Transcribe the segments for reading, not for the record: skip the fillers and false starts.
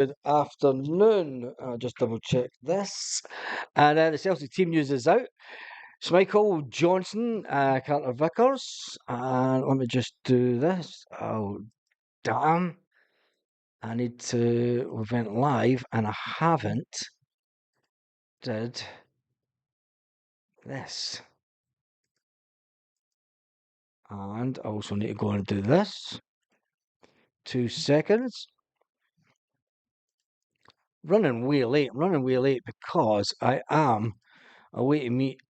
Good afternoon. I'll just double check this. And the Celtic team news is out. Schmeichel, Johnson, Carter Vickers. And let me just do this. Oh, damn. I need to. We went live and I haven't did this. And I also need to go and do this. 2 seconds. Running way late. Running way late because I am away to meet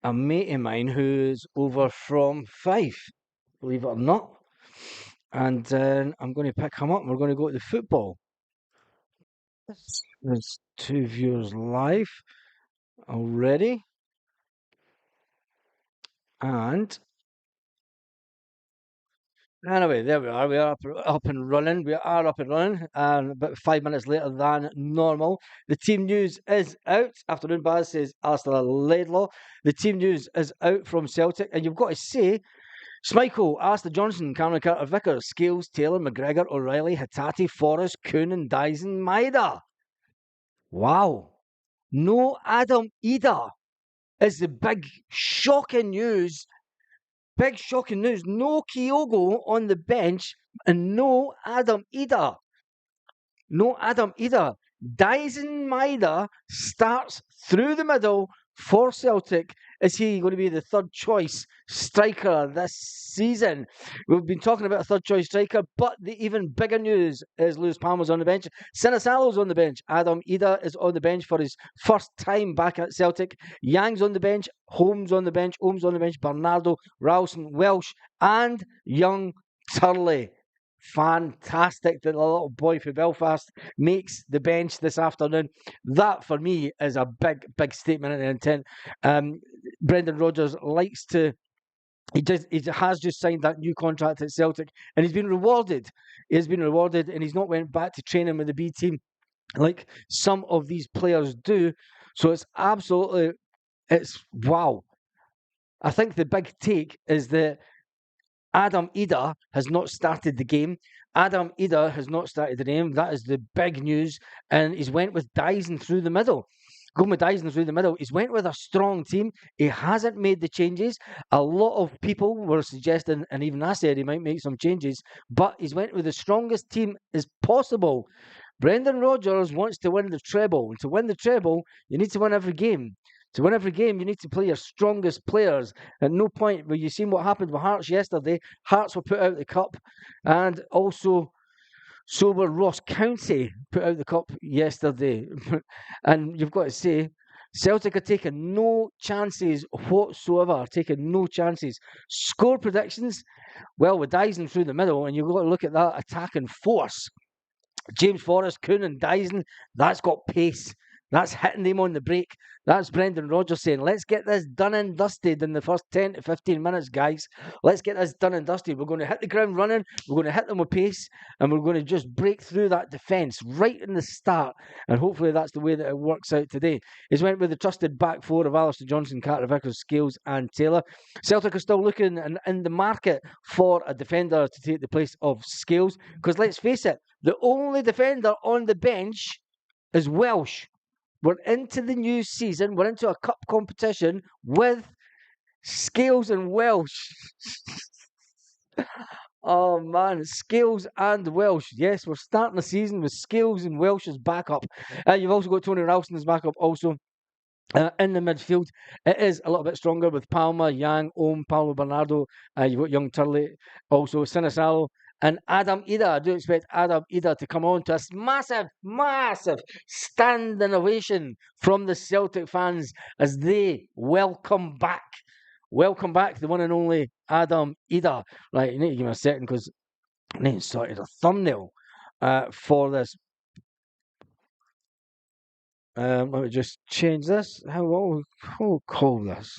a mate of mine who's over from Fife, believe it or not. And then I'm going to pick him up and we're going to go to the football. There's 2 viewers live already. And anyway, there we are. We are up and running. We are up and running. And about 5 minutes later than normal. The team news is out. Afternoon Baz says Alistair Laidlaw. The team news is out from Celtic. And you've got to say, Schmeichel, Alistair Johnson, Cameron Carter Vickers, Scales, Taylor, McGregor, O'Reilly, Hattati, Forrest, Kuhn, and Dyson, Maida. Wow. No Adam Ida is the big shocking news. Big shocking news. No Kyogo on the bench and no Adam Ida. No Adam Ida. Dyson Maida starts through the middle for Celtic. Is he going to be the third choice striker this season? We've been talking about a third choice striker, but the even bigger news is Lewis Palmer's on the bench. Sinisalo's on the bench. Adam Ida is on the bench for his first time back at Celtic. Yang's on the bench. Holmes on the bench. Holmes on the bench. Bernardo, Ralston, Welsh, and young Turley. Fantastic that the little boy from Belfast makes the bench this afternoon. That for me is a big, big statement of intent. Brendan Rodgers likes to. He has just signed that new contract at Celtic, and he's been rewarded. He's been rewarded, and he's not went back to training with the B team like some of these players do. So it's wow. I think the big take is that Adam Ida has not started the game. Adam Ida has not started the game. That is the big news. And he's went with Dyson through the middle. Going with Dyson through the middle. He's went with a strong team. He hasn't made the changes. A lot of people were suggesting, and even I said he might make some changes, but he's went with the strongest team as possible. Brendan Rodgers wants to win the treble. And to win the treble, you need to win every game. To win every game, you need to play your strongest players. At no point where you seen what happened with Hearts yesterday. Hearts were put out the cup, and also so were Ross County put out the cup yesterday. And you've got to say, Celtic are taking no chances whatsoever. Taking no chances. Score predictions. Well, with Dyson through the middle, and you've got to look at that attacking force. James Forrest, Kuhn, and Dyson, that's got pace. That's hitting them on the break. That's Brendan Rodgers saying, let's get this done and dusted in the first 10 to 15 minutes, guys. Let's get this done and dusted. We're going to hit the ground running. We're going to hit them with pace. And we're going to just break through that defence right in the start. And hopefully that's the way that it works out today. He's went with the trusted back four of Alistair Johnson, Carter Vickers, Scales, and Taylor. Celtic are still looking in the market for a defender to take the place of Scales. Because let's face it, the only defender on the bench is Welsh. We're into the new season. We're into a cup competition with Scales and Welsh. Oh man, Scales and Welsh. Yes, we're starting the season with Scales and Welsh as backup. You've also got Tony Ralston as backup also. In the midfield, it is a little bit stronger with Palmer, Yang, Ohm, Paulo Bernardo. You've got young Turley, also Sinisalo, and Adam Ida. I do expect Adam Ida to come on to a massive, massive standing ovation from the Celtic fans as they welcome back. Welcome back, the one and only Adam Ida. Right, you need to give me a second because I need to sort a thumbnail for this. Let me just change this. What we'll call this?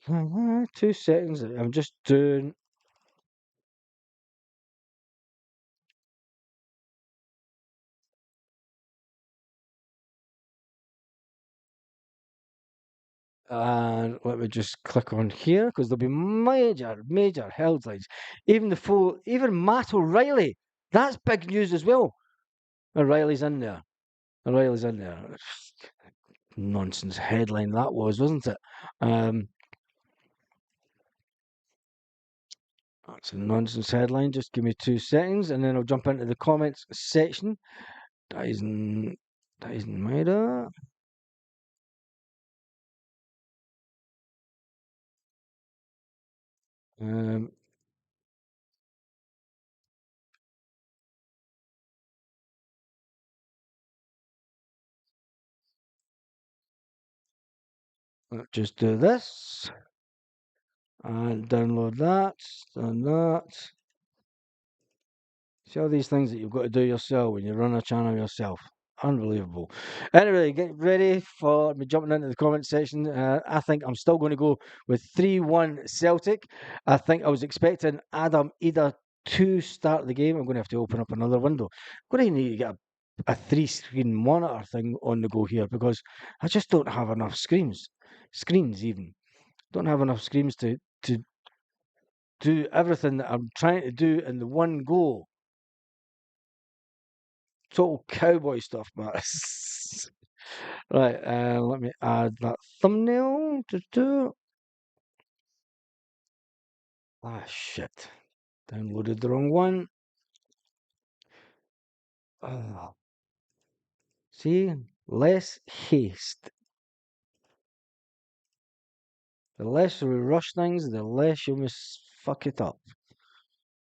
Mm. 2 seconds. I'm just doing. And let me just click on here because there'll be major headlines. Even Matt O'Reilly, that's big news as well. O'Reilly's in there. O'Reilly's in there. Nonsense headline that was, wasn't it? That's a nonsense headline. Just give me 2 seconds, and then I'll jump into the comments section. Dyson Maida. Um, let's just do this and download that and that. See all these things that you've got to do yourself when you run a channel yourself. Unbelievable. Anyway, get ready for me jumping into the comment section. I think I'm still going to go with 3-1 Celtic. I think I was expecting Adam either to start the game. I'm going to have to open up another window. I'm going to need to get a 3-screen monitor thing on the go here because I just don't have enough screens. Screens even. Don't have enough screens to do everything that I'm trying to do in the one go. Total cowboy stuff, Matt. Right, let me add that thumbnail. Ah, shit. Downloaded the wrong one. Ah, see? Less haste. The less we rush things, the less you fuck it up.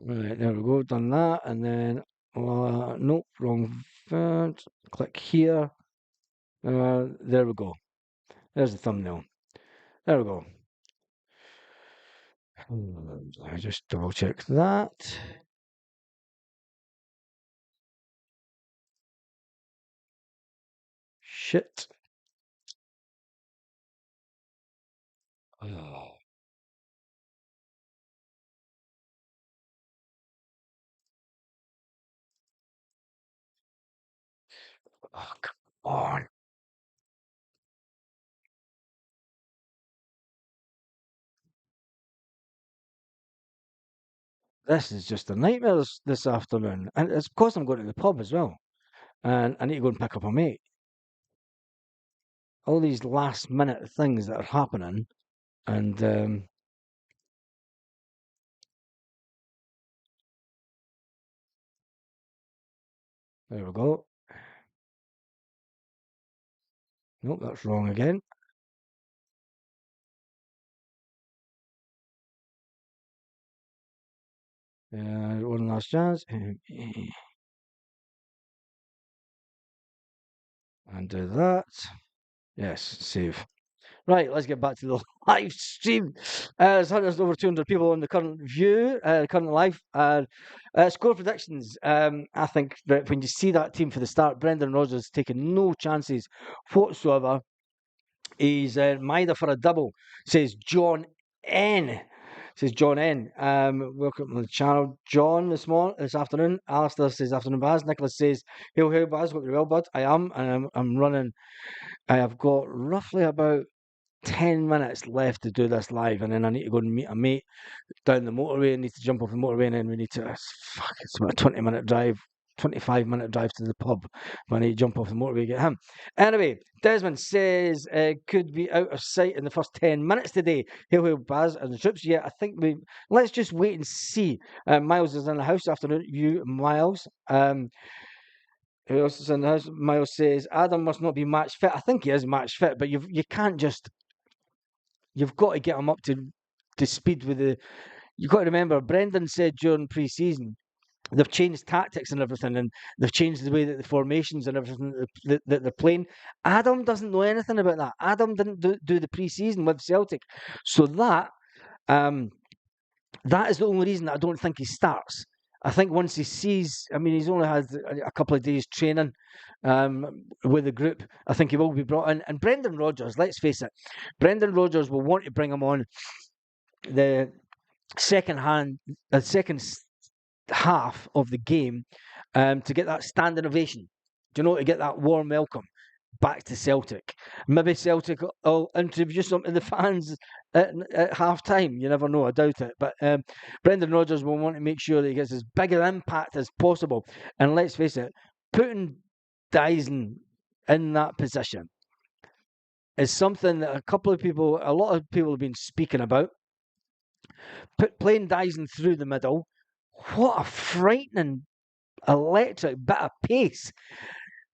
Right, there we go. Done that. And then, nope, wrong font. Click here. There we go. There's the thumbnail. There we go. I just double check that. Shit. Oh, oh, come on. This is just a nightmare this afternoon. And it's because I'm going to the pub as well. And I need to go and pick up a mate. All these last minute things that are happening. And there we go. Nope, that's wrong again. One last chance. And do that. Yes, save. Right, let's get back to the live stream. There's over 200 people on the current view, current live. Score predictions. I think that when you see that team for the start, Brendan Rodgers taking no chances whatsoever. He's Maida for a double, says John N. Says John N. Welcome to the channel, John. This afternoon. Alistair says afternoon, Baz. Nicholas says, "Hail, Baz. Hope you're well, bud. I am, and I'm running. I have got roughly about 10 minutes left to do this live, and then I need to go and meet a mate down the motorway. I need to jump off the motorway, and then we need to. It's about a 20-minute drive, 25-minute drive to the pub. But I need to jump off the motorway to get him. Anyway, Desmond says could be out of sight in the first 10 minutes today. Hail, Baz and the troops. Yeah, I think let's just wait and see. Miles is in the house afternoon. You, Miles. Who else is in the house? Miles says Adam must not be match fit. I think he is match fit, but you can't just. You've got to get him up to speed with the. You've got to remember, Brendan said during pre-season they've changed tactics and everything, and they've changed the way that the formations and everything that they're playing. Adam doesn't know anything about that. Adam didn't do the pre-season with Celtic, so that is the only reason that I don't think he starts. I think once he sees, I mean, he's only had a couple of days training with the group. I think he will be brought in. And Brendan Rodgers, let's face it, Brendan Rodgers will want to bring him on the second half of the game to get that standing ovation. Do you know, to get that warm welcome? back to Celtic. Maybe Celtic will introduce him to the fans at half time. You never know. I doubt it. But Brendan Rodgers will want to make sure that he gets as big an impact as possible. And let's face it, putting Dyson in that position is something that a lot of people have been speaking about. Playing Dyson through the middle, what a frightening electric bit of pace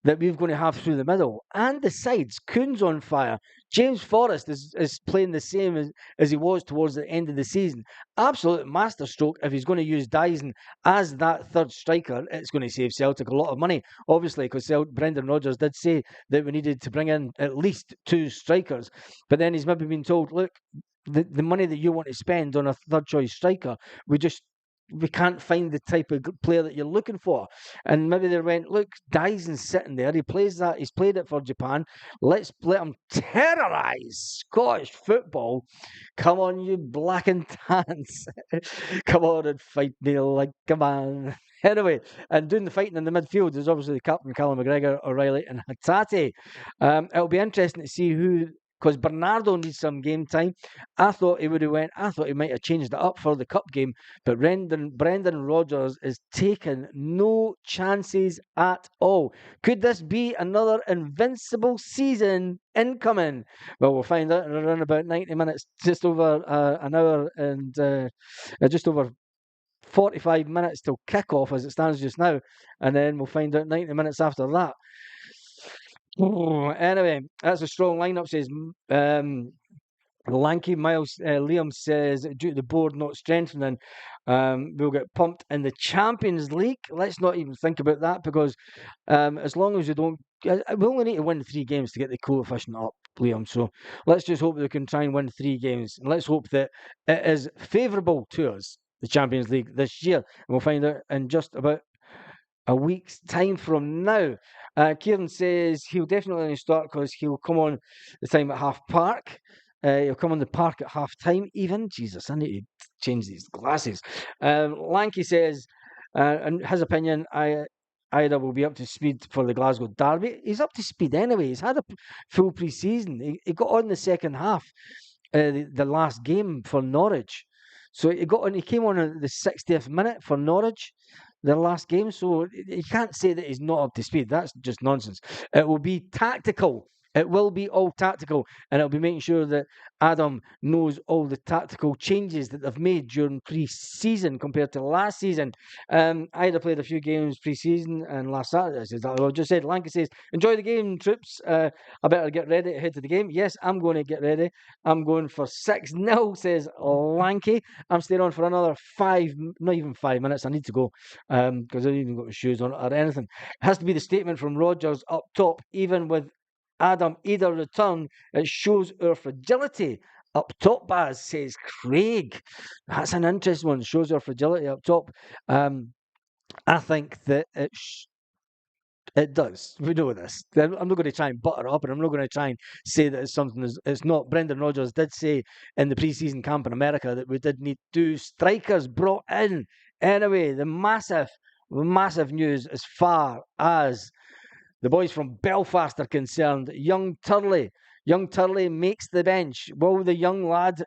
that we're going to have through the middle. And the sides, Kuhn's on fire. James Forrest is playing the same as he was towards the end of the season. Absolute masterstroke. If he's going to use Dyson as that third striker, it's going to save Celtic a lot of money, obviously, because Brendan Rodgers did say that we needed to bring in at least 2 strikers. But then he's maybe been told, look, the money that you want to spend on a third choice striker, we can't find the type of player that you're looking for. And maybe they went, look, Dyson's sitting there. He plays that. He's played it for Japan. Let's let him terrorise Scottish football. Come on, you black and tans. Come on and fight me like a man. Anyway, and doing the fighting in the midfield is obviously the captain, Callum McGregor, O'Reilly and Hatate. It'll be interesting to see who, because Bernardo needs some game time. I thought he might have changed it up for the cup game, but Brendan Rodgers is taking no chances at all. Could this be another invincible season incoming? Well, we'll find out in around about 90 minutes, just over an hour and just over 45 minutes till kick-off as it stands just now, and then we'll find out 90 minutes after that. Anyway, that's a strong lineup, says Lanky. Liam says, due to the board not strengthening, we'll get pumped in the Champions League. Let's not even think about that, because as long as we don't, we only need to win 3 games to get the coefficient up, Liam. So let's just hope that we can try and win 3 games. And let's hope that it is favourable to us, the Champions League, this year. And we'll find out in just about a week's time from now. Kieran says he'll definitely only start because he'll come on the time at half park. He'll come on the park at half time even. Jesus, I need to change these glasses. Lanky says, in his opinion, Ida will be up to speed for the Glasgow derby. He's up to speed anyway. He's had a full pre-season. He got on the second half, the last game for Norwich. So he got on. He came on at the 60th minute for Norwich, their last game. So you can't say that he's not up to speed. That's just nonsense. It will be tactical. It will be all tactical, and it'll be making sure that Adam knows all the tactical changes that they've made during pre-season compared to last season. Ida played a few games pre-season, and last Saturday, I just said, Lanky says, enjoy the game, troops. I better get ready to head to the game. Yes, I'm going to get ready. I'm going for 6-0, says Lanky. I'm staying on for another 5, not even 5 minutes. I need to go because I haven't even got my shoes on or anything. It has to be the statement from Rodgers up top, even with Adam either return, it shows our fragility up top, Baz, says Craig. That's an interesting one. Shows our fragility up top. I think that it does. We know this. I'm not going to try and butter up, and I'm not going to try and say that it's something it's not. Brendan Rodgers did say in the pre-season camp in America that we did need 2 strikers brought in. Anyway, the massive news as far as the boys from Belfast are concerned. Young Turley makes the bench. Will the young lad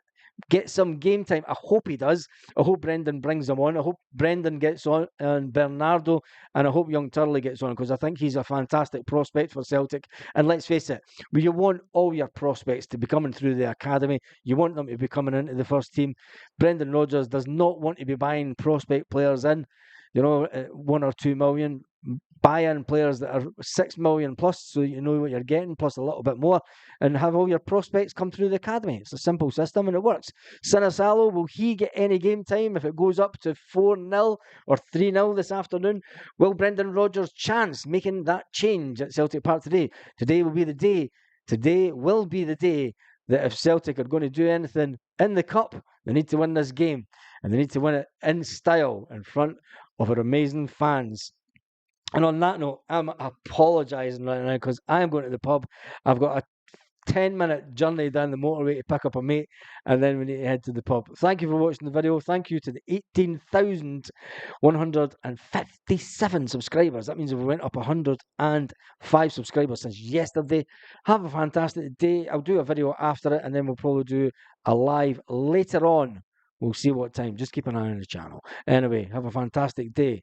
get some game time? I hope he does. I hope Brendan brings him on. I hope Brendan gets on and Bernardo, and I hope young Turley gets on, because I think he's a fantastic prospect for Celtic. And let's face it, you want all your prospects to be coming through the academy. You want them to be coming into the first team. Brendan Rodgers does not want to be buying prospect players in, 1 or 2 million. Buy in players that are 6 million plus, so you know what you're getting, plus a little bit more, and have all your prospects come through the academy. It's a simple system and it works. Sinisalo, will he get any game time if it goes up to 4-0 or 3-0 this afternoon? Will Brendan Rodgers chance making that change at Celtic Park today? Today will be the day that if Celtic are going to do anything in the cup, they need to win this game, and they need to win it in style in front of our amazing fans. And on that note, I'm apologising right now because I'm going to the pub. I've got a 10-minute journey down the motorway to pick up a mate, and then we need to head to the pub. Thank you for watching the video. Thank you to the 18,157 subscribers. That means we went up 105 subscribers since yesterday. Have a fantastic day. I'll do a video after it, and then we'll probably do a live later on. We'll see what time. Just keep an eye on the channel. Anyway, have a fantastic day.